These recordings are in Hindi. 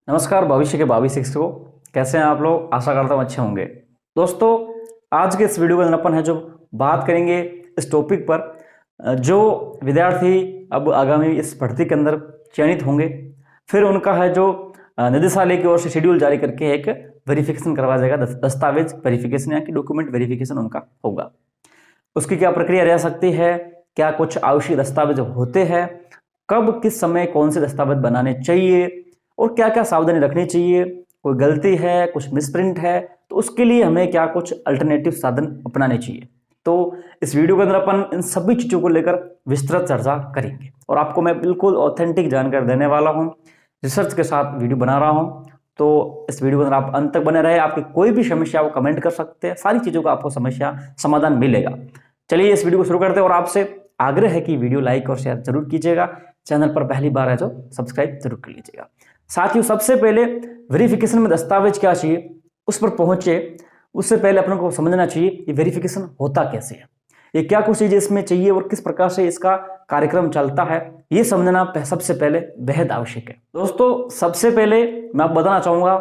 नमस्कार भविष्य के भावी शिक्षकों, कैसे हैं आप लोग। आशा करता हूँ अच्छे होंगे। दोस्तों, आज के इस वीडियो के अंदर अपन है जो बात करेंगे इस टॉपिक पर जो विद्यार्थी अब आगामी इस भर्ती के अंदर चयनित होंगे, फिर उनका है जो निदेशालय की ओर से शेड्यूल जारी करके एक वेरिफिकेशन करवाया जाएगा, दस्तावेज वेरिफिकेशन या कि डॉक्यूमेंट वेरिफिकेशन उनका होगा। उसकी क्या प्रक्रिया रह सकती है, क्या कुछ आवश्यक दस्तावेज होते हैं, कब किस समय कौन से दस्तावेज बनाने चाहिए और क्या क्या सावधानी रखनी चाहिए, कोई गलती है, कुछ मिसप्रिंट है तो उसके लिए हमें क्या कुछ अल्टरनेटिव साधन अपनाने चाहिए। तो इस वीडियो के अंदर अपन इन सभी चीज़ों को लेकर विस्तृत चर्चा करेंगे और आपको मैं बिल्कुल ऑथेंटिक जानकारी देने वाला हूं, रिसर्च के साथ वीडियो बना रहा हूं। तो इस वीडियो के अंदर आप अंत तक बने रहे। आपकी कोई भी समस्या वो कमेंट कर सकते हैं, सारी चीज़ों का आपको समस्या समाधान मिलेगा। चलिए इस वीडियो को शुरू करते हैं और आपसे आग्रह है कि वीडियो लाइक और शेयर जरूर कीजिएगा। चैनल पर पहली बार है जो सब्सक्राइब जरूर कर लीजिएगा। साथियों, सबसे पहले वेरिफिकेशन में दस्तावेज क्या चाहिए उस पर पहुंचे उससे पहले अपन को समझना चाहिए ये वेरिफिकेशन होता कैसे है, ये क्या कुछ चीजें इसमें चाहिए और किस प्रकार से इसका कार्यक्रम चलता है, ये समझना सबसे पहले बेहद आवश्यक है। दोस्तों, सबसे पहले मैं आपको बताना चाहूंगा,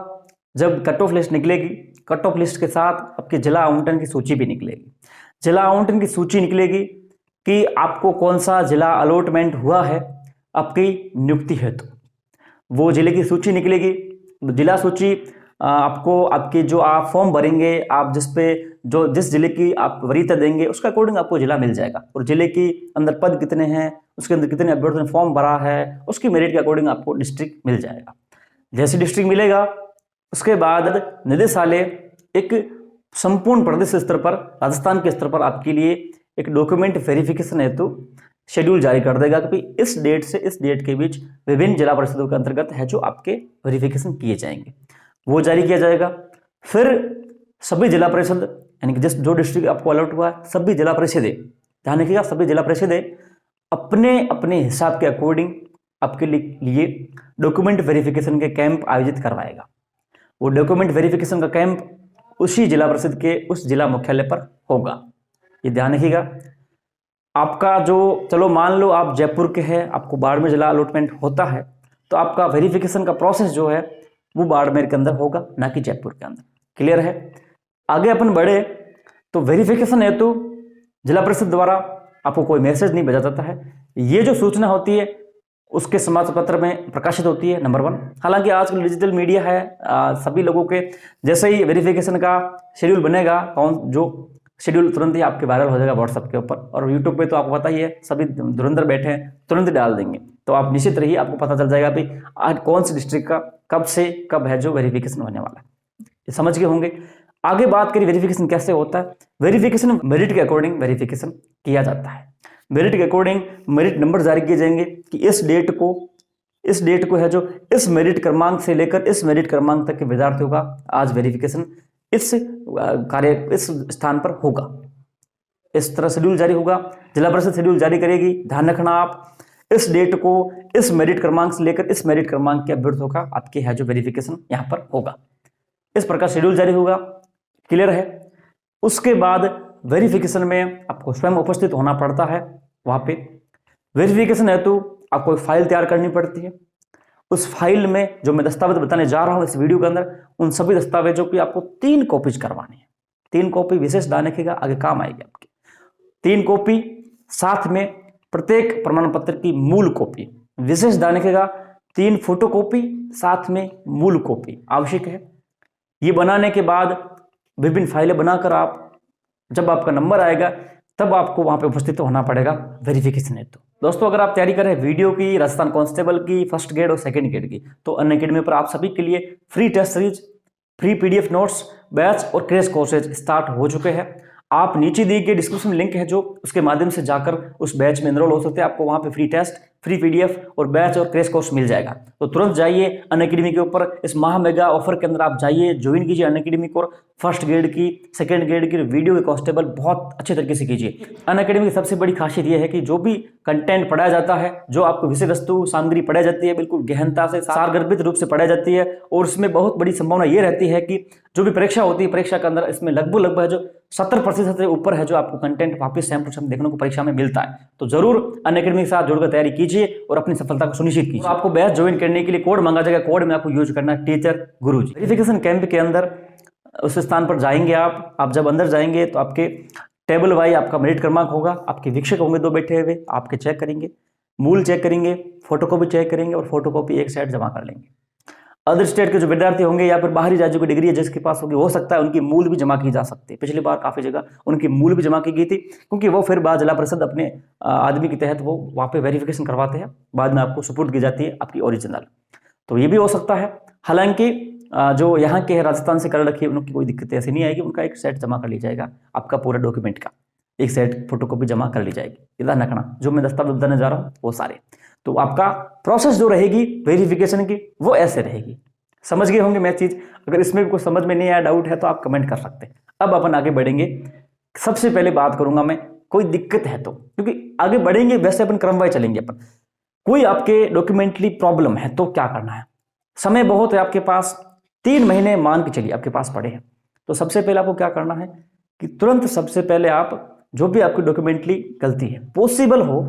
जब कट ऑफ लिस्ट निकलेगी, कट ऑफ लिस्ट के साथ आपके जिला आवंटन की सूची भी निकलेगी। जिला आवंटन की सूची निकलेगी कि आपको कौन सा जिला अलॉटमेंट हुआ है आपकी नियुक्ति हेतु, वो जिले की सूची निकलेगी। जिला सूची आपको आपके जो आप फॉर्म भरेंगे, आप जिस जिले की आप वरीयता देंगे उसके अकॉर्डिंग आपको जिला मिल जाएगा और जिले के अंदर पद कितने हैं, उसके अंदर कितने अभ्यर्थियों ने फॉर्म भरा है, उसकी मेरिट के अकॉर्डिंग आपको डिस्ट्रिक्ट मिल जाएगा। जैसे डिस्ट्रिक्ट मिलेगा उसके बाद निदेशालय एक संपूर्ण प्रदेश स्तर पर, राजस्थान के स्तर पर आपके लिए एक डॉक्यूमेंट वेरिफिकेशन हेतु शेड्यूल जारी कर देगा कि इस डेट से इस डेट के बीच विभिन्न जिला परिषदों के अंतर्गत है जो आपके वेरिफिकेशन किए जाएंगे, वो जारी किया जाएगा। फिर सभी जिला परिषद यानी कि जो डिस्ट्रिक्ट आपको अलॉट हुआ है, सभी जिला परिषदें, ध्यान रखिएगा, सभी जिला परिषदें अपने अपने हिसाब के अकॉर्डिंग आपके लिए डॉक्यूमेंट वेरिफिकेशन के कैंप आयोजित करवाएगा। वो डॉक्यूमेंट वेरिफिकेशन का कैंप उसी जिला परिषद के उस जिला मुख्यालय पर होगा, ये ध्यान रखिएगा। आपका जो, चलो मान लो आप जयपुर के हैं, आपको बाड़मेर जिला अलॉटमेंट होता है, तो आपका वेरिफिकेशन का प्रोसेस जो है वो बाड़मेर के अंदर होगा, ना कि जयपुर के अंदर। क्लियर है। आगे अपन बढ़े तो वेरिफिकेशन हेतु जिला परिषद द्वारा आपको कोई मैसेज नहीं भेजा जाता है, ये जो सूचना होती है उसके समाचार पत्र में प्रकाशित होती है, नंबर 1। हालांकि आजकल डिजिटल मीडिया है, सभी लोगों के जैसे ही वेरिफिकेशन का शेड्यूल बनेगा, जो शेड्यूल तुरंत ही आपके वायरल हो जाएगा व्हाट्सएप के ऊपर, और यूट्यूब पे तो आपको पता ही है, सभी धुरंधर बैठे हैं, तुरंत ही डाल देंगे। तो आप निश्चित रहिए, आपको पता चल जाएगा कि आज कौन सी डिस्ट्रिक्ट का कब से कब है जो वेरिफिकेशन होने वाला है, ये समझ के होंगे। आगे बात करिए वेरिफिकेशन कैसे होता है। वेरिफिकेशन मेरिट के अकॉर्डिंग वेरिफिकेशन किया जाता है। मेरिट के अकॉर्डिंग मेरिट नंबर जारी किए जाएंगे कि इस डेट को है जो इस मेरिट क्रमांक से लेकर इस मेरिट क्रमांक तक के विद्यार्थियों का आज वेरिफिकेशन इस स्थान पर होगा। इस तरह शेड्यूल जारी होगा, जिला परिषद शेड्यूल जारी करेगी। ध्यान रखना, आप इस डेट को इस मेरिट क्रमांक से लेकर इस मेरिट क्रमांक के अभ्यर्थियों का आपके है जो वेरिफिकेशन यहां पर होगा, इस प्रकार शेड्यूल जारी होगा। क्लियर है। उसके बाद वेरिफिकेशन में आपको स्वयं उपस्थित होना पड़ता है। वहां पे वेरिफिकेशन हेतु आपको एक फाइल तैयार करनी पड़ती है। उस फाइल में जो मैं दस्तावेज बताने जा रहा हूं इस वीडियो के अंदर, उन सभी दस्तावेजों की आपको 3 कॉपीज करवानी है। 3 कॉपी विशेष ध्यान रखिएगा, आगे काम आएगी आपकी। 3 कॉपी, साथ में प्रत्येक प्रमाण पत्र की मूल कॉपी, विशेष ध्यान रखिएगा। 3 फोटोकॉपी, साथ में मूल कॉपी आवश्यक है। ये बनाने के बाद विभिन्न फाइलें बनाकर आप, जब आपका नंबर आएगा तब आपको वहां पे उपस्थित होना पड़ेगा वेरिफिकेशन हेतु। दोस्तों, अगर आप तैयारी करें वीडियो की, राजस्थान कांस्टेबल की फर्स्ट ग्रेड और सेकंड ग्रेड की, तो अनअकैडमी पर आप सभी के लिए free test series, free PDF notes, batch और क्रैश कोर्सेज स्टार्ट हो चुके हैं। आप नीचे दिए गए डिस्क्रिप्शन में लिंक है जो उसके माध्यम से जाकर उस बैच में एनरोल हो सकते हैं। आपको वहां पे फ्री टेस्ट, फ्री पीडीएफ और बैच और क्रैश कोर्स मिल जाएगा। तो तुरंत जाइए अनअकैडमी के ऊपर, इस महा मेगा ऑफर के अंदर आप जाइए, ज्वाइन कीजिए अनअकैडमी को। फर्स्ट ग्रेड की, सेकंड ग्रेड की वीडियो के कांस्टेबल बहुत अच्छे तरीके से कीजिए। अनअकैडमी की सबसे बड़ी खासियत यह है कि जो भी कंटेंट पढ़ाया जाता है, जो आपको विषय वस्तु सामग्री पढ़ाई जाती है, बिल्कुल गहनता से, सारगर्भित रूप से पढ़ाई जाती है। और इसमें बहुत बड़ी संभावना ये रहती है कि जो भी परीक्षा होती है, परीक्षा के अंदर इसमें लगभग जो 70% से ऊपर है जो आपको कंटेंट वापस सेम टू सेम देखने को परीक्षा में मिलता है। तो जरूर अनअकैडमी के साथ जुड़कर तैयारी कीजिए और अपनी सफलता को सुनिश्चित कीजिए। आपको बैच ज्वाइन करने के लिए कोड मांगा जाएगा, कोड में आपको यूज करना है टीचर गुरुजी। वेरिफिकेशन कैंप के अंदर उस स्थान पर जाएंगे आप जब अंदर जाएंगे तो आपके टेबल वाइज आपका मेरिट क्रमांक होगा, आपके शिक्षक होंगे 2 बैठे हुए, आपके चेक करेंगे, मूल चेक करेंगे, फोटोकॉपी चेक करेंगे और फोटोकॉपी एक साइड जमा कर लेंगे। अदर स्टेट के जो विद्यार्थी होंगे या फिर बाहरी राज्यों की डिग्री है जिसके पास होगी, हो सकता है उनकी मूल भी जमा की जा सकती है। पिछली बार काफी जगह उनकी मूल भी जमा की गई थी, क्योंकि वो फिर बाद जिला परिषद अपने आदमी के तहत वो वहाँ पे वेरिफिकेशन करवाते हैं, बाद में आपको सुपुर्द की जाती है आपकी ओरिजिनल। तो ये भी हो सकता है। हालांकि जो यहाँ के राजस्थान से कर रखी है उनकी कोई दिक्कत ऐसी नहीं आएगी, उनका एक सेट जमा कर ली जाएगा, आपका पूरा डॉक्यूमेंट का एक सेट फोटोकॉपी जमा कर ली जाएगी। ध्यान रखना जो मैं दस्तावेज बताने जा रहा हूँ वो सारे। तो आपका प्रोसेस जो रहेगी वेरिफिकेशन की वो ऐसे रहेगी। समझ गए होंगे मैं चीज। अगर इसमें भी कुछ समझ में नहीं आया, डाउट है तो आप कमेंट कर सकते हैं। अब अपन आगे बढ़ेंगे। सबसे पहले बात करूंगा मैं, कोई दिक्कत है तो, क्योंकि आगे बढ़ेंगे वैसे अपन क्रमवार चलेंगे अपन। कोई आपके डॉक्यूमेंटली प्रॉब्लम है तो क्या करना है? समय बहुत है आपके पास, 3 महीने मान के चलिए आपके पास पड़े हैं। तो सबसे पहले आपको क्या करना है कि तुरंत सबसे पहले आप जो भी आपकी डॉक्यूमेंटली गलती है, पॉसिबल हो,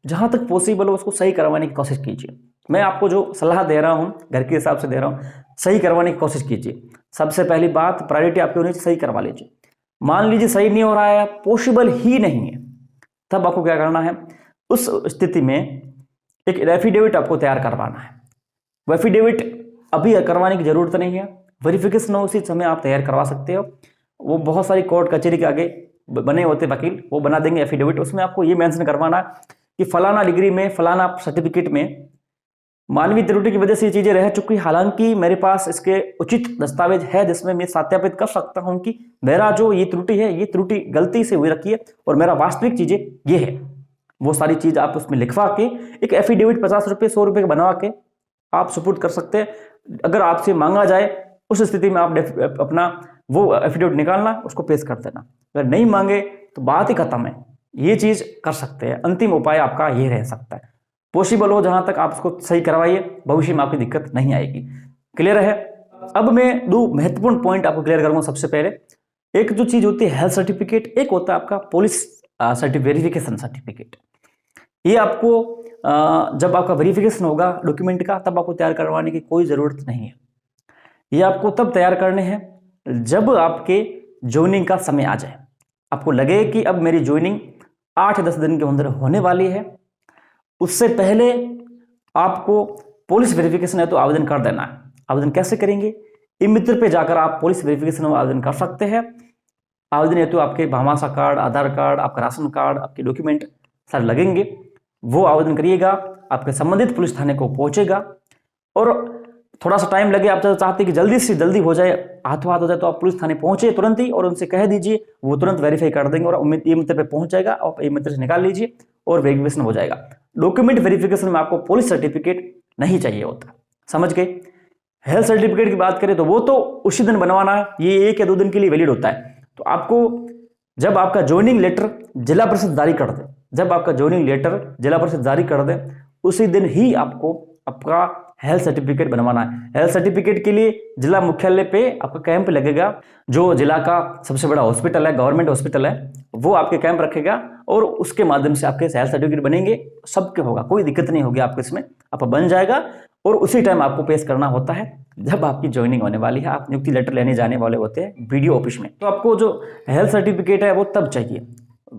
जहां तक पॉसिबल हो उसको सही करवाने की कोशिश कीजिए। मैं आपको जो सलाह दे रहा हूं घर के हिसाब से दे रहा हूं, सही करवाने की कोशिश कीजिए। सबसे पहली बात, प्रायोरिटी आपकी होनी चाहिए, सही करवा लीजिए। मान लीजिए सही नहीं हो रहा है, पॉसिबल ही नहीं है, तब आपको क्या करना है, उस स्थिति में एक एफिडेविट आपको तैयार करवाना है। वो एफिडेविट अभी करवाने की जरूरत नहीं है, वेरिफिकेशन उसी समय आप तैयार करवा सकते हो। वो बहुत सारी कोर्ट कचहरी के आगे बने होते वकील, वो बना देंगे एफिडेविट। उसमें आपको ये मेंशन करवाना है कि फलाना डिग्री में, फलाना सर्टिफिकेट में मानवीय त्रुटि की वजह से ये चीजें रह चुकी, हालांकि मेरे पास इसके उचित दस्तावेज है जिसमें मैं सत्यापित कर सकता हूं कि मेरा जो ये त्रुटि है, ये त्रुटि गलती से हुई रखी है और मेरा वास्तविक चीजें ये है। वो सारी चीज आप उसमें लिखवा के एक एफिडेविट 50 रुपये 100 रुपये बनवा के आप सुपुर्द कर सकते हैं। अगर आपसे मांगा जाए उस स्थिति में आप अपना वो एफिडेविट निकालना, उसको पेश कर देना। अगर नहीं मांगे तो बात ही खत्म है। ये चीज कर सकते हैं, अंतिम उपाय आपका ये रह सकता है। पॉसिबल हो जहां तक आप उसको सही करवाइए, भविष्य में आपकी दिक्कत नहीं आएगी। क्लियर है? अब मैं 2 महत्वपूर्ण पॉइंट आपको क्लियर करूंगा। सबसे पहले, एक जो चीज होती है हेल्थ सर्टिफिकेट, एक होता है आपका पुलिस वेरिफिकेशन सर्टिफिकेट। ये आपको जब आपका वेरिफिकेशन होगा डॉक्यूमेंट का, तब आपको तैयार करवाने की कोई जरूरत नहीं है। ये आपको तब तैयार करने हैं जब आपके ज्वाइनिंग का समय आ जाए, आपको लगे कि अब मेरी ज्वाइनिंग 8-10 दिन के अंदर होने वाली है। उससे पहले आपको पुलिस वेरिफिकेशन है तो आवेदन कर देना है। आवेदन कैसे करेंगे? ई-मित्र पे जाकर आप पुलिस वेरिफिकेशन में आवेदन कर सकते हैं। आवेदन हेतु आपके भामाशाह कार्ड, आधार कार्ड, आपका राशन कार्ड, आपके डॉक्यूमेंट सारे लगेंगे। वो आवेदन करिएगा, आपके संबंधित पुलिस थाने को पहुंचेगा और थोड़ा सा टाइम लगे, आप चाहते हैं कि जल्दी से जल्दी हो जाए, हाथों हाथ हो जाए, तो आप पुलिस थाने पहुंचे तुरंत ही और उनसे कह दीजिए, वो तुरंत वेरीफाई कर देंगे और ई-मित्र पे पहुंच जाएगा। आप ई-मित्र से निकाल लीजिए और वेरिफिकेशन हो जाएगा। डॉक्यूमेंट वेरिफिकेशन में आपको पुलिस सर्टिफिकेट नहीं चाहिए होता। समझ गए? हेल्थ सर्टिफिकेट की बात करें तो वो तो उसी दिन बनवाना है, ये 1 या 2 दिन के लिए वैलिड होता है। तो आपको जब आपका ज्वाइनिंग लेटर जिला परिषद जारी कर दे, जब आपका ज्वाइनिंग लेटर जिला परिषद जारी कर दे, उसी दिन ही आपको आपका हेल्थ सर्टिफिकेट बनवाना है। हेल्थ सर्टिफिकेट के लिए जिला मुख्यालय पे आपका कैंप लगेगा। जो जिला का सबसे बड़ा हॉस्पिटल है, गवर्नमेंट हॉस्पिटल है, वो आपके कैंप रखेगा और उसके माध्यम से आपके हेल्थ सर्टिफिकेट बनेंगे। सबके होगा, कोई दिक्कत नहीं होगी आपको इसमें, आप बन जाएगा। और उसी टाइम आपको पेश करना होता है जब आपकी ज्वाइनिंग होने वाली है, आप नियुक्ति लेटर लेने जाने वाले होते हैं वीडियो ऑफिस में। तो आपको जो हेल्थ सर्टिफिकेट है वो तब चाहिए,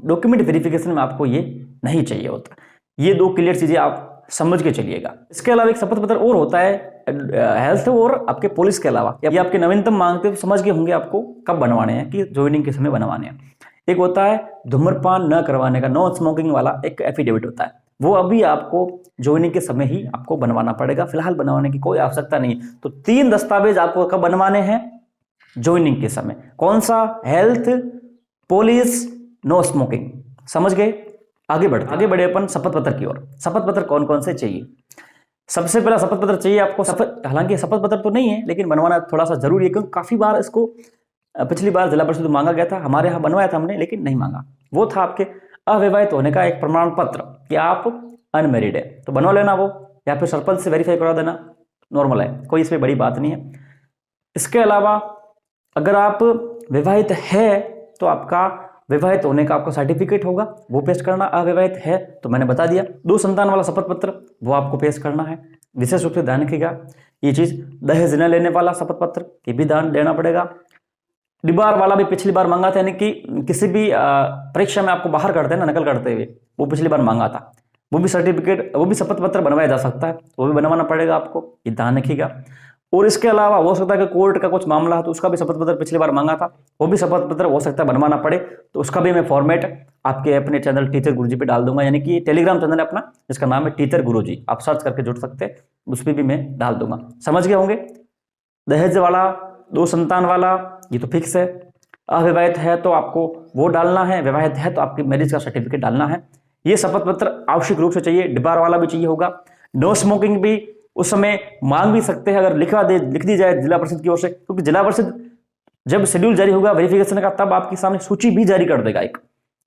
डॉक्यूमेंट वेरिफिकेशन में आपको ये नहीं चाहिए होता। ये 2 क्लियर चीजें आप समझ के चलिएगा। इसके अलावा एक शपथ पत्र और होता है हेल्थ और आपके पुलिस के अलावा, ये आपके नवीनतम मांगते तो समझ गए होंगे आपको कब बनवाने हैं, कि ज्वाइनिंग के समय बनवाने हैं। एक होता है धूम्रपान न करवाने का, नो स्मोकिंग वाला एक एफिडेविट होता है, वो अभी आपको ज्वाइनिंग के समय ही आपको बनवाना पड़ेगा, फिलहाल बनवाने की कोई आवश्यकता नहीं। तो 3 दस्तावेज आपको कब बनवाने हैं? ज्वाइनिंग के समय। कौन सा? Health, police, no smoking. समझ गए? आगे बढ़े अपन शपथ पत्र की ओर। शपथ पत्र कौन कौन से चाहिए? सबसे पहला शपथ पत्र चाहिए आपको हालांकि शपथ पत्र तो नहीं है लेकिन बनवाना थोड़ा सा जरूरी है, क्योंकि काफी बार इसको पिछली बार जिला परिषद मांगा गया था, हमारे यहाँ बनवाया था हमने, लेकिन नहीं मांगा। वो था आपके अविवाहित होने का एक प्रमाण पत्र कि आप अनमेरिड है, तो बनवा लेना वो, या फिर सरपंच से वेरीफाई करा देना, नॉर्मल है, कोई इसमें बड़ी बात नहीं है। इसके अलावा अगर आप विवाहित है तो आपका विवाहित होने का आपका सर्टिफिकेट होगा, वो पेश करना। अविवाहित है तो मैंने बता दिया। 2 संतान वाला शपथ पत्र वो आपको पेश करना है। विशेष रूप से ध्यान रखिएगा ये चीज। दहेज न लेने वाला शपथ पत्र ये भी ध्यान देना पड़ेगा। डिबार वाला भी पिछली बार मांगा था, यानी कि किसी भी परीक्षा में आपको बाहर करते हैं ना, नकल करते हुए, वो पिछली बार मांगा था। वो भी सर्टिफिकेट, वो भी शपथ पत्र बनवाया जा सकता है, वो भी बनवाना पड़ेगा आपको, ये ध्यान रखिएगा। और इसके अलावा हो सकता है कि कोर्ट का कुछ मामला है तो उसका भी शपथ पत्र पिछली बार मांगा था, वो भी शपथ पत्र हो सकता है बनवाना पड़े, तो उसका भी मैं फॉर्मेट आपके अपने चैनल टीचर गुरुजी पे डाल दूंगा। यानी कि टेलीग्राम चैनल है अपना, जिसका नाम है टीचर गुरुजी, आप सर्च करके जुड़ सकते हैं, उस पर भी मैं डाल दूंगा। समझ गए होंगे। दहेज वाला, 2 संतान वाला, ये तो फिक्स है। अविवाहित है तो आपको वो डालना है, विवाहित है तो आपकी मैरिज का सर्टिफिकेट डालना है। ये शपथ पत्र आवश्यक रूप से चाहिए। डिबार वाला भी चाहिए होगा। नो स्मोकिंग भी उस समय मांग भी सकते हैं, अगर लिख दी जाए जिला परिषद की ओर से, क्योंकि जिला परिषद जब शेड्यूल जारी होगा वेरिफिकेशन का, तब आपके सामने सूची भी जारी कर देगा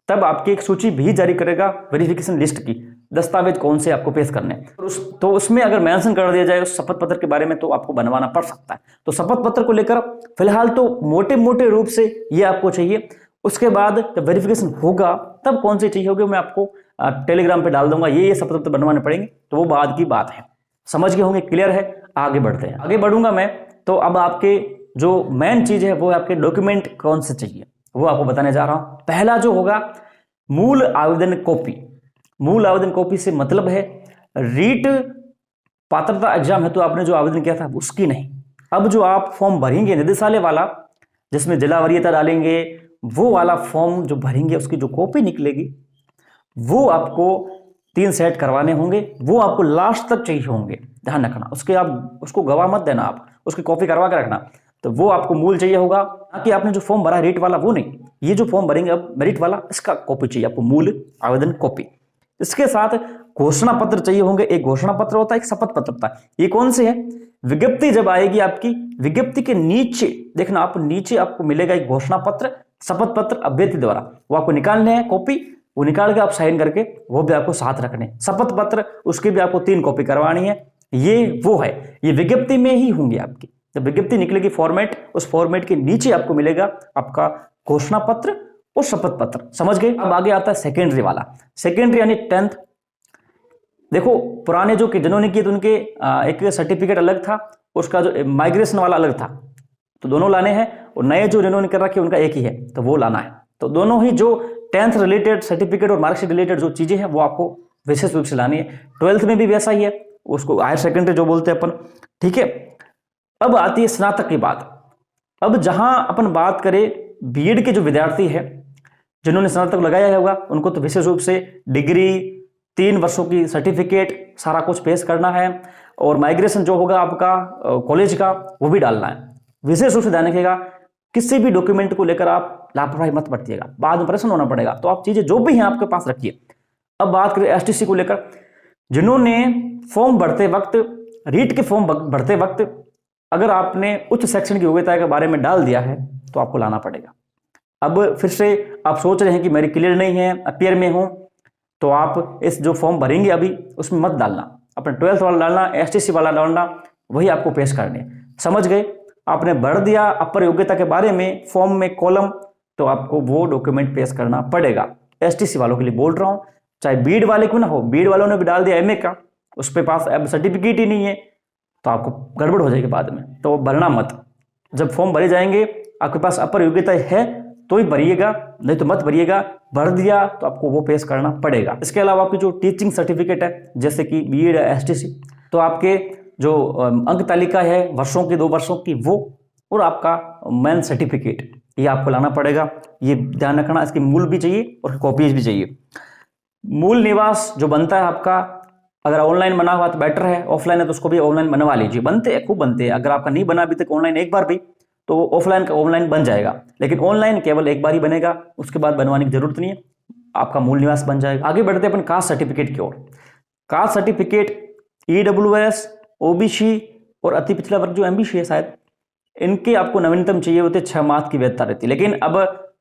तब आपकी एक सूची भी जारी करेगा वेरिफिकेशन लिस्ट की, दस्तावेज कौन से आपको पेश करने हैं। तो उसमें अगर मेंशन कर दिया जाए उस शपथ पत्र के बारे में, तो आपको बनवाना पड़ सकता है। तो शपथ पत्र को लेकर फिलहाल तो मोटे मोटे रूप से ये आपको चाहिए। उसके बाद जब वेरिफिकेशन होगा तब कौन से चाहिए होगे मैं आपको टेलीग्राम पे डाल दूंगा। ये शपथ पत्र बनवाने पड़ेंगे, तो वो बाद की बात है। समझ गए होंगे, क्लियर है। आगे बढ़ते हैं। आगे बढ़ूंगा मैं, तो अब आपके जो मेन चीज है वो आपके डॉक्यूमेंट कौन से चाहिए वो आपको बताने जा रहा हूं। पहला जो होगा मूल आवेदन कॉपी। मूल आवेदन कॉपी से मतलब है रीट पात्रता एग्जाम है तो आपने जो आवेदन किया था उसकी नहीं। अब जो आप फॉर्म भरेंगे निदेशालय वाला, जिसमें जिला वरीयता डालेंगे, वो वाला फॉर्म जो भरेंगे उसकी जो कॉपी निकलेगी वो आपको 3 सेट करवाने होंगे। वो आपको लास्ट तक चाहिए होंगे, ध्यान रखना। उसके आप उसको गवा मत देना, आप उसकी कॉपी करवा के रखना। तो वो आपको मूल चाहिए होगा, ना कि आपने जो फॉर्म भरा रेट वाला वो नहीं। ये जो फॉर्म भरेंगे अब मेरिट वाला, इसका कॉपी चाहिए आपको, मूल आवेदन कॉपी। इसके साथ घोषणा पत्र चाहिए होंगे। एक घोषणा पत्र होता है, एक शपथ पत्र होता है। ये कौन से है? विज्ञप्ति जब आएगी आपकी, विज्ञप्ति के नीचे देखना, आप नीचे आपको मिलेगा एक घोषणा पत्र, शपथ पत्र अभ्यर्थी द्वारा, वो आपको निकालने हैं कॉपी, वो निकाल के आप साइन करके वो भी आपको साथ रखने। शपथ पत्र उसकी भी आपको 3 कॉपी करवानी है। ये वो है, ये विज्ञप्ति में ही होंगे आपकी। जब विज्ञप्ति निकलेगी फॉर्मेट, उस फॉर्मेट के नीचे आपको मिलेगा आपका घोषणा पत्र और शपथ पत्र। समझ गए। अब आगे आता है सेकेंडरी वाला। सेकेंडरी यानी 10th। देखो पुराने जो जिन्होंने किए तो उनके एक सर्टिफिकेट अलग था, उसका जो माइग्रेशन वाला अलग था, तो दोनों लाने हैं। और नए जो जिन्होंने कर रखे उनका एक ही है, तो वो लाना है। तो दोनों ही जो 10th रिलेटेड सर्टिफिकेट और मार्कशीट रिलेटेड जो चीजें हैं वो आपको विशेष रूप से लानी है। 12th में भी वैसा ही है, उसको हायर सेकेंडरी जो बोलते हैं अपन, ठीक है। अब आती है स्नातक की बात। अब जहां अपन बात करें बीएड के जो विद्यार्थी है जिन्होंने स्नातक लगाया होगा, उनको तो विशेष रूप से डिग्री, 3 वर्षों की सर्टिफिकेट, सारा कुछ पेश करना है। और माइग्रेशन जो होगा आपका कॉलेज का, वो भी डालना है। विशेष रूप से ध्यान रखिएगा, किसी भी डॉक्यूमेंट को लेकर आप लापरवाही मत बरतिएगा, बाद में परेशान होना पड़ेगा। तो आप चीजें जो भी हैं आपके पास रखिए। अब बात करें एसटीसी को लेकर, जिन्होंने फॉर्म भरते वक्त, रीट के फॉर्म भरते वक्त अगर आपने उच्च शैक्षणिक योग्यता के बारे में डाल दिया है तो आपको लाना पड़ेगा। अब फिर से आप सोच रहे हैं कि मेरी क्लियर नहीं है, अपियर में हूं, तो आप इस जो फॉर्म भरेंगे अभी उसमें मत डालना, अपने 12th वाला डालना, एसटीसी वाला डालना, वही आपको पेश करने। समझ गए। आपने भर दिया अपर योग्यता के बारे में फॉर्म में कॉलम, तो आपको वो डॉक्यूमेंट पेश करना पड़ेगा। एसटीसी वालों के लिए बोल रहा हूं, चाहे बीड वाले क्यों ना हो। बीड वालों ने भी डाल दिया एमए का, उस पे पास अब सर्टिफिकेट ही नहीं है, तो आपको गड़बड़ हो जाएगी बाद में, तो भरना मत। जब फॉर्म भरे जाएंगे आपके पास अपर योग्यता है तो ही भरिएगा, नहीं तो मत भरिएगा। भर दिया तो आपको वो पेश करना पड़ेगा। इसके अलावा आपकी जो टीचिंग सर्टिफिकेट है, जैसे कि बीएड या एसटीसी, तो आपके जो अंक तालिका है वर्षों की, 2 वर्षों की, वो और आपका मेन सर्टिफिकेट, ये आपको लाना पड़ेगा। ये ध्यान रखना, इसकी मूल भी चाहिए और कॉपीज भी चाहिए। मूल निवास जो बनता है आपका, अगर ऑनलाइन बना हुआ तो बेटर है, ऑफलाइन है तो उसको भी ऑनलाइन बनवा लीजिए। बनते हैं, खूब बनते हैं। अगर आपका नहीं बना अभी तक ऑनलाइन एक बार भी, तो ऑफलाइन का ऑनलाइन बन जाएगा, लेकिन ऑनलाइन केवल एक बार ही बनेगा, उसके बाद बनवाने की जरूरत नहीं है, आपका मूल निवास बन जाएगा। आगे बढ़ते हैं अपन कास्ट सर्टिफिकेट की ओर। कास्ट सर्टिफिकेट ईडब्ल्यूएस, ओबीसी और अति पिछड़ा वर्ग जो एमबीसी है शायद, इनके आपको नवीनतम चाहिए होते 6 माह की वैधता रहती है। लेकिन अब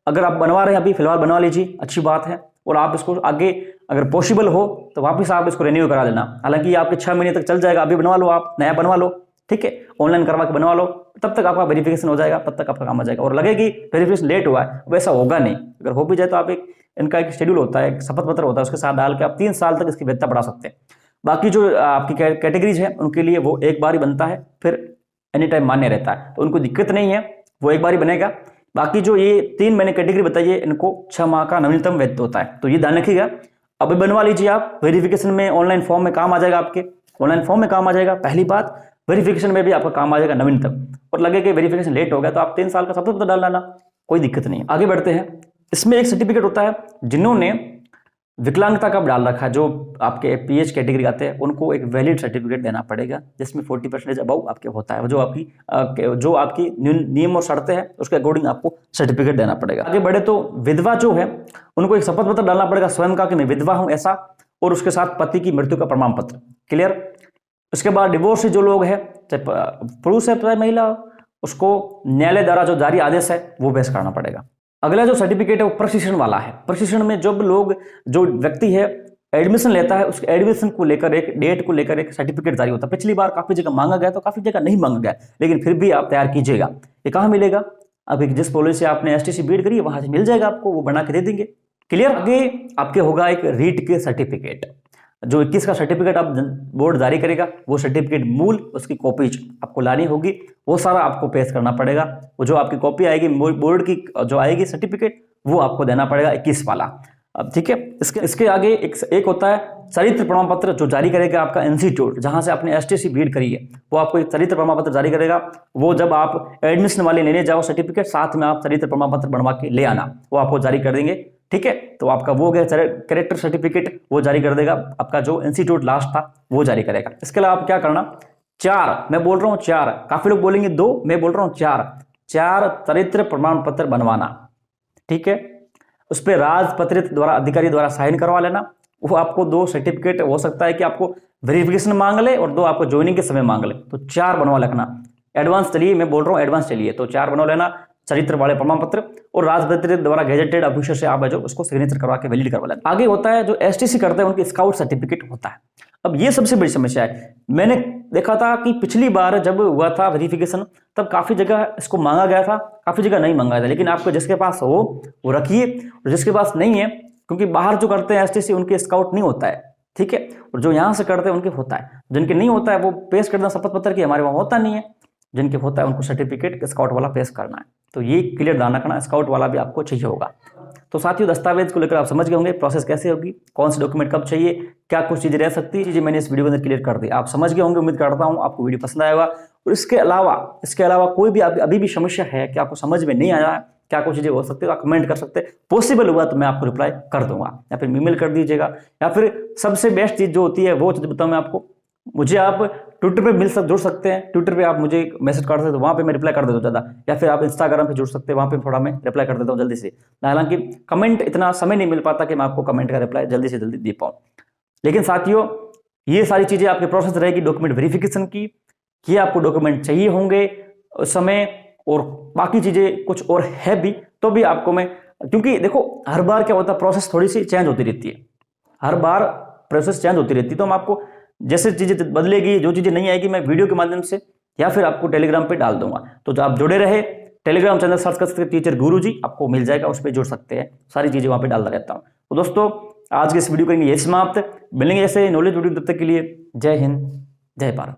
अगर आप बनवा रहे हैं अभी फिलहाल बनवा लीजिए, अच्छी बात है। और आप इसको आगे अगर पॉसिबल हो तो वापस आप इसको रिन्यू करा लेना। हालांकि आपके 6 महीने तक चल जाएगा, अभी बनवा लो, आप नया बनवा लो, ठीक है, ऑनलाइन करवा के बनवा लो, तब तक आपका वेरिफिकेशन हो जाएगा, तब तक आपका काम हो जाएगा। और लगे कि वेरिफिकेशन लेट हुआ है, वैसा होगा नहीं। अगर हो भी जाए तो आप इनका एक शेड्यूल होता है, एक शपथ पत्र होता है, उसके साथ डाल के आप 3 साल तक इसकी वैधता बढ़ा सकते हैं। बाकी जो आपकी कैटेगरीज है उनके लिए वो एक बार ही बनता है, फिर एनी टाइम मान्य रहता है, तो उनको दिक्कत नहीं है, वो एक बार ही बनेगा। बाकी जो ये 3 मैंने कैटेगरी बताइए, इनको 6 माह का नवीनतम वैध होता है, तो ये ध्यान रखिएगा। अभी बनवा लीजिए आप, वेरिफिकेशन में ऑनलाइन फॉर्म में काम आ जाएगा, आपके ऑनलाइन फॉर्म में काम आ जाएगा। पहली बात, वेरिफिकेशन में भी आपका काम आ जाएगा नवीनतम। और लगे कि वेरिफिकेशन लेट हो गया तो आप 3 साल का शपथ पत्र डाल लेना, कोई दिक्कत नहीं। आगे बढ़ते हैं। इसमें एक सर्टिफिकेट होता है, जिन्होंने विकलांगता का डाल रखा है, जो आपके पीएच कैटेगरी आते हैं, उनको एक वैलिड सर्टिफिकेट देना पड़ेगा, जिसमें 40% अबव आपके होता है, जो आपकी नियम और शर्तें हैं उसके अकॉर्डिंग आपको सर्टिफिकेट देना पड़ेगा। आगे बढ़े तो विधवा जो है उनको एक शपथ पत्र डालना पड़ेगा स्वयं का कि मैं विधवा हूं ऐसा, और उसके साथ पति की मृत्यु का प्रमाण पत्र। क्लियर। उसके बाद डिवोर्स जो लोग है, चाहे पुरुष है चाहे महिला, उसको न्यायालय द्वारा जो जारी आदेश है वो पेश करना पड़ेगा। अगला जो सर्टिफिकेट है वो प्रशिक्षण वाला है। प्रशिक्षण में जो व्यक्ति है एडमिशन लेता है, उसके एडमिशन को लेकर एक डेट को लेकर एक सर्टिफिकेट जारी होता है। पिछली बार काफी जगह मांगा गया, तो काफी जगह नहीं मांगा गया, लेकिन फिर भी आप तैयार कीजिएगा। ये कहाँ मिलेगा? अभी जिस कॉलेज से आपने एसटीसी बीएड करी है वहां से मिल जाएगा आपको, वो बना के दे देंगे। क्लियर। आगे आपके होगा एक रीट के सर्टिफिकेट, जो 21 का सर्टिफिकेट आप बोर्ड जारी करेगा, वो सर्टिफिकेट मूल उसकी कॉपीज आपको लानी होगी, वो सारा आपको पेश करना पड़ेगा। वो जो आपकी कॉपी आएगी बोर्ड की जो आएगी सर्टिफिकेट, वो आपको देना पड़ेगा 21 वाला। अब ठीक है। इसके आगे एक होता है चरित्र प्रमाण पत्र, जो जारी करेगा आपका इंस्टीट्यूट, जहां से आपने एसटीसी बीएड करी है, वो आपको एक चरित्र प्रमाण पत्र जारी करेगा। वो जब आप एडमिशन वाले लेने जाओ सर्टिफिकेट, साथ में आप चरित्र प्रमाण पत्र बनवा के ले आना, वो आपको जारी कर देंगे। ठीक है। तो आपका वो गया कैरेक्टर सर्टिफिकेट, वो जारी कर देगा आपका जो इंस्टीट्यूट लास्ट था, वो जारी करेगा। इसके अलावा आप क्या करना, 4, मैं बोल रहा हूं 4, काफी लोग बोलेंगे 2, मैं बोल रहा हूं 4 चरित्र प्रमाण पत्र बनवाना। ठीक है। उस पर राजपत्रित द्वारा अधिकारी द्वारा साइन करवा लेना। वो आपको 2 सर्टिफिकेट हो सकता है कि आपको वेरिफिकेशन मांग ले और 2 आपको ज्वाइनिंग के समय मांग ले, तो 4 बनवा रखना। एडवांस चलिए, मैं बोल रहा हूं एडवांस चलिए, तो 4 बनवा लेना चरित्र वाले प्रमाण पत्र, और राजपत्रित द्वारा गेजेटेड ऑफिसर से आप जो उसको सिग्नेचर करवा के वैलिड करवा लेना। आगे होता है जो एसटीसी करते हैं उनके स्काउट सर्टिफिकेट होता है। अब ये सबसे बड़ी समस्या है। मैंने देखा था कि पिछली बार जब हुआ था वेरिफिकेशन, तब काफी जगह इसको मांगा गया था, काफी जगह नहीं मांगा था। लेकिन आपको जिसके पास हो वो रखिए, और जिसके पास नहीं है, क्योंकि बाहर जो करते हैं एसटीसी उनके स्काउट नहीं होता है। ठीक है। और जो यहाँ से करते हैं उनके होता है, जिनके नहीं होता है वो पेश करना शपथ पत्र की, हमारे वहां होता नहीं है। जिनके होता है उनको सर्टिफिकेट स्काउट वाला पेश करना है। तो ये क्लियर ध्यान रखना, स्काउट वाला भी आपको चाहिए होगा। तो साथियों, दस्तावेज को लेकर आप समझ गए होंगे प्रोसेस कैसे होगी, कौन से डॉक्यूमेंट कब चाहिए, क्या कुछ चीजें रह सकती है, चीजें मैंने इस वीडियो के अंदर क्लियर कर दी। आप समझ गए होंगे, उम्मीद करता हूं आपको वीडियो पसंद आएगा। और इसके अलावा कोई भी अभी भी समस्या है कि आपको समझ में नहीं आया, क्या कुछ चीजें हो सकती है, आप कमेंट कर सकते हैं। पॉसिबल हुआ तो मैं आपको रिप्लाई कर दूंगा, या फिर ईमेल कर दीजिएगा, या फिर सबसे बेस्ट चीज जो होती है वो चीज बताऊं मैं आपको, मुझे आप ट्विटर पे जुड़ सकते हैं। ट्विटर पे आप मुझे मैसेज कर सकते हैं, तो वहां पे मैं रिप्लाई कर देता हूँ ज़्यादा, या फिर आप इंस्टाग्राम पे जुड़ सकते हैं, वहां पे थोड़ा मैं रिप्लाई कर देता हूँ जल्दी से। हालांकि कमेंट इतना समय नहीं मिल पाता कि मैं आपको कमेंट का रिप्लाई जल्दी से जल्दी दे पाऊँ। लेकिन साथियों, ये सारी चीजें आपके प्रोसेस रहेगी डॉक्यूमेंट वेरिफिकेशन की, कि आपको डॉक्यूमेंट चाहिए होंगे उस समय, और बाकी चीजें कुछ और है भी, तो भी आपको मैं, क्योंकि देखो हर बार क्या होता है, प्रोसेस थोड़ी सी चेंज होती रहती है, हर बार प्रोसेस चेंज होती रहती है। तो हम आपको जैसे चीजें बदलेगी, जो चीजें नहीं आएगी, मैं वीडियो के माध्यम से या फिर आपको टेलीग्राम पे डाल दूंगा। तो आप जुड़े रहे, टेलीग्राम चैनल सर्च कर सकते हैं टीचर गुरुजी, आपको मिल जाएगा, उस पर जुड़ सकते हैं, सारी चीजें वहां पे डालता रहता हूं। तो दोस्तों, आज के इस वीडियो करेंगे यही समाप्त। मिलेंगे ऐसे नॉलेज वीडियो, तब तक के लिए जय हिंद, जय भारत।